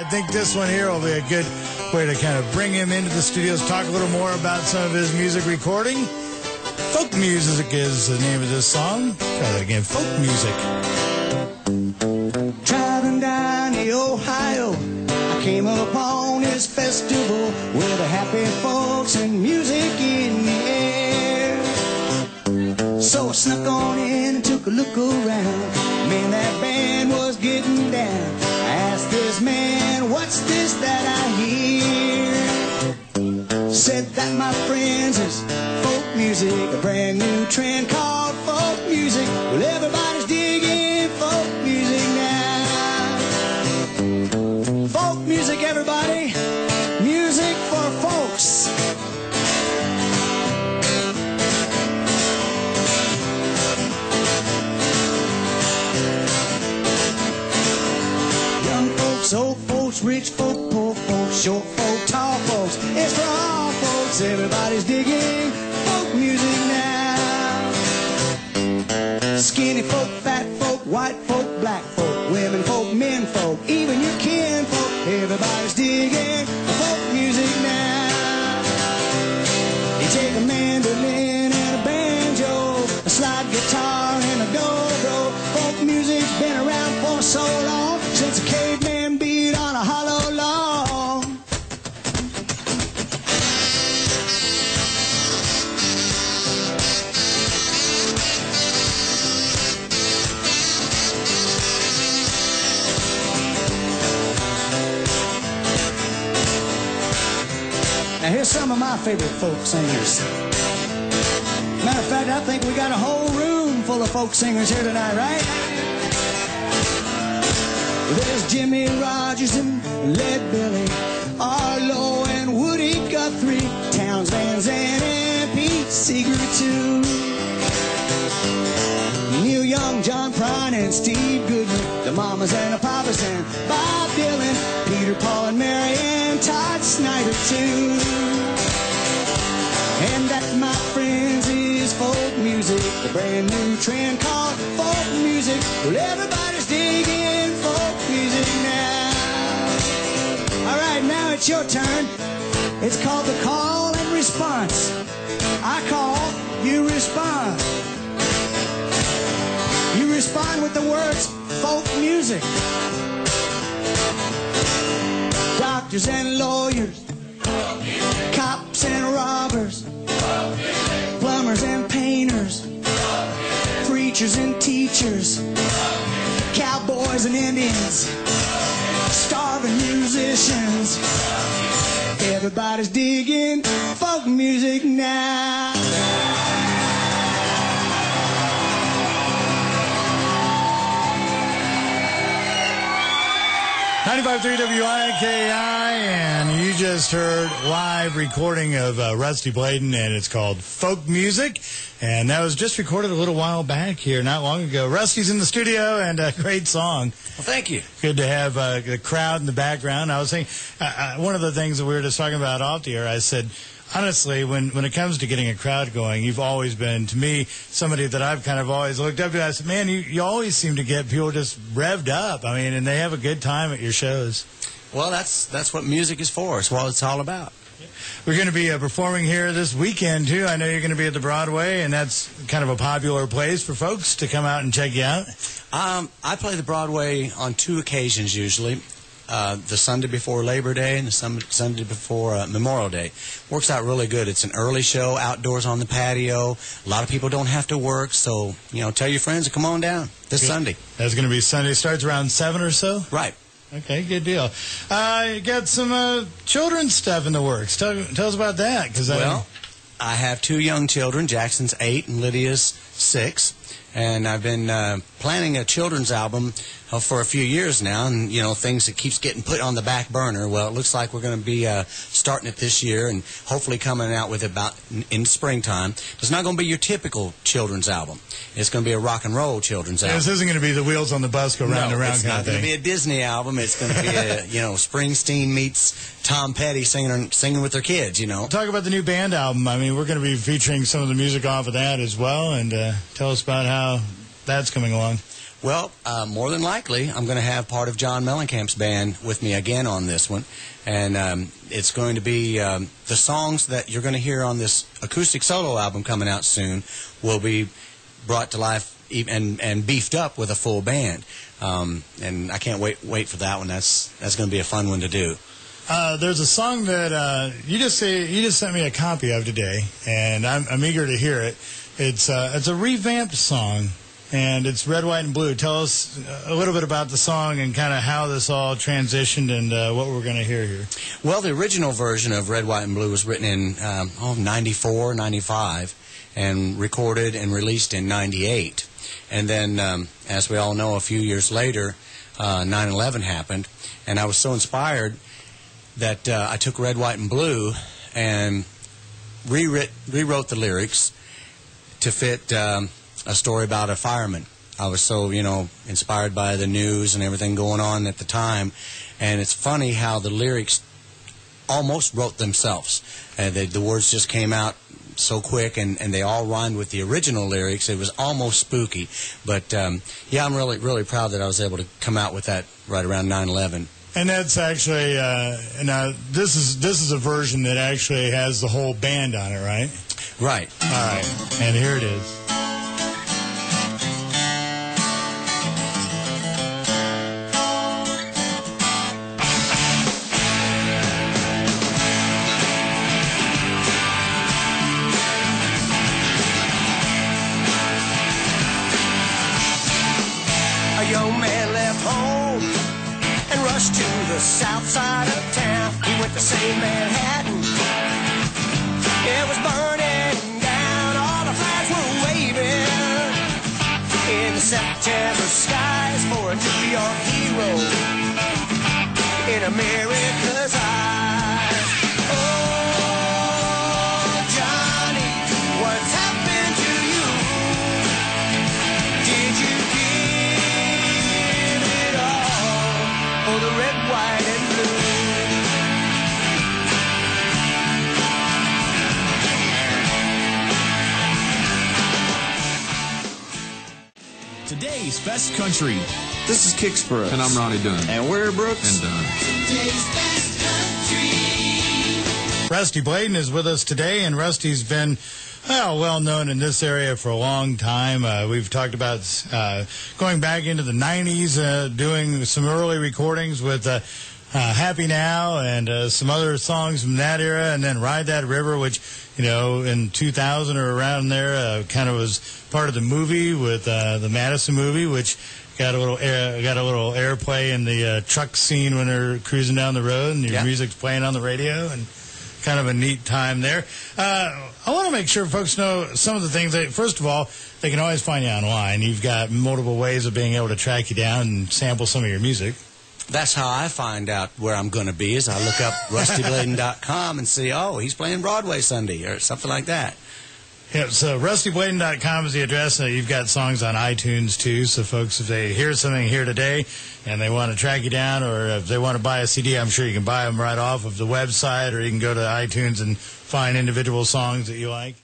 I think this one here will be a good way to kind of bring him into the studios, talk a little more about some of his music recording. Folk music is the name of this song. Try that again, folk music. Driving down the Ohio, I came upon this festival with the happy folks and music in the air. So I snuck on in and took a look around. Man, that band was getting down. I asked this man, what's this that I hear? Said that, my friends, is folk music, a brand new trend called folk music. Well, everybody's digging folk music now. Folk music, everybody, music for folks. Young folks, old folks, rich folk, poor folks, short folk, tall folks, it's for all folks. Everybody's digging folk music now. Skinny folk, fat folk, white folk, black folk, women folk, men folk, even your kin folk. Everybody's digging folk music now. You take a mandolin and a banjo, a slide guitar and a dobro. Folk music's been around for so long, since a caveman beat on a hollow log. Now here's some of my favorite folk singers. Matter of fact, I think we got a whole room full of folk singers here tonight, right? There's Jimmy Rogers and Lead Belly, Arlo and Woody Guthrie, Townes Van Zandt and Pete Seeger too. Neil Young, John Prine and Steve Goodman, the Mamas and the Papas and Bob Dylan, Peter, Paul and Mary and Todd Snider too. And that, my friends, is folk music, the brand new trend called folk music. Well, everybody's digging folk music now. All right, now it's your turn. It's called the call and response. I call, you respond. You respond with the words folk music. Doctors and lawyers, cops and robbers, plumbers and painters, preachers and teachers, cowboys and Indians, starving musicians. Everybody's digging folk music now. 95.3 WIKI, and you just heard live recording of Rusty Bladen, and it's called Folk Music, and that was just recorded a little while back here, not long ago. Rusty's in the studio, and a great song. Well, thank you. Good to have the crowd in the background. I was saying, one of the things that we were just talking about off the air, I said, honestly, when it comes to getting a crowd going, you've always been, to me, somebody that I've kind of always looked up to. I said, man, you always seem to get people just revved up. I mean, and they have a good time at your shows. Well, that's what music is for. It's what it's all about. We're going to be performing here this weekend, too. I know you're going to be at the Broadway, and that's kind of a popular place for folks to come out and check you out. I play the Broadway on 2 occasions usually. The Sunday before Labor Day and the Sunday before Memorial Day. Works out really good. It's an early show, outdoors on the patio. A lot of people don't have to work, so, tell your friends to come on down this Sunday. That's going to be Sunday. Starts around 7 or so? Right. Okay, good deal. You got some children's stuff in the works. Tell us about that. Well, I have 2 young children. Jackson's 8 and Lydia's 6. And I've been planning a children's album for a few years now, and, things that keeps getting put on the back burner. Well, it looks like we're going to be starting it this year and hopefully coming out with it about in springtime. It's not going to be your typical children's album. It's going to be a rock and roll children's album. This isn't going to be the wheels on the bus go round and round kind of thing. It's not going to be a Disney album. It's going to be a, Springsteen meets Tom Petty singing with their kids, Talk about the new band album. I mean, we're going to be featuring some of the music off of that as well, and tell us about how that's coming along. Well, more than likely, I'm going to have part of John Mellencamp's band with me again on this one. And it's going to be the songs that you're going to hear on this acoustic solo album coming out soon will be brought to life and beefed up with a full band. And I can't wait for that one. That's going to be a fun one to do. There's a song that you just sent me a copy of today, and I'm eager to hear it. It's a revamped song, and it's Red, White, and Blue. Tell us a little bit about the song and kind of how this all transitioned and what we're going to hear here. Well, the original version of Red, White, and Blue was written in 94, 95, and recorded and released in 98. And then, as we all know, a few years later, 9/11 happened, and I was so inspired that I took Red, White, and Blue and rewrote the lyrics to fit a story about a fireman. I was so, inspired by the news and everything going on at the time. And it's funny how the lyrics almost wrote themselves. The words just came out so quick, and they all rhymed with the original lyrics. It was almost spooky. But, yeah, I'm really, really proud that I was able to come out with that right around 9/11. And that's actually, now this is a version that actually has the whole band on it, right? Right. All right. And here it is. A young man left home and rushed to the south side of town. He went to save Manhattan. It was burning down, all the flags were waving in the September skies for a New York hero in America's eyes. Oh, Johnny, what's happened to you? Did you give it all for the red, white, and blue? Today's Best Country. This is Kix Brooks. And I'm Ronnie Dunn. And we're Brooks. And Dunn. Today's Best Country. Rusty Bladen is with us today, and Rusty's been well known in this area for a long time. We've talked about going back into the 90s, doing some early recordings with Happy Now and some other songs from that era, and then Ride That River, which, in 2000 or around there, kind of was part of the movie with the Madison movie, which got a little airplay in the truck scene when they're cruising down the road and your music's playing on the radio, and kind of a neat time there. I want to make sure folks know some of the things. First of all, they can always find you online. You've got multiple ways of being able to track you down and sample some of your music. That's how I find out where I'm going to be, is I look up rustybladen.com and see, he's playing Broadway Sunday or something like that. Yeah, so rustybladen.com is the address. You've got songs on iTunes, too, so folks, if they hear something here today and they want to track you down, or if they want to buy a CD, I'm sure you can buy them right off of the website, or you can go to iTunes and find individual songs that you like.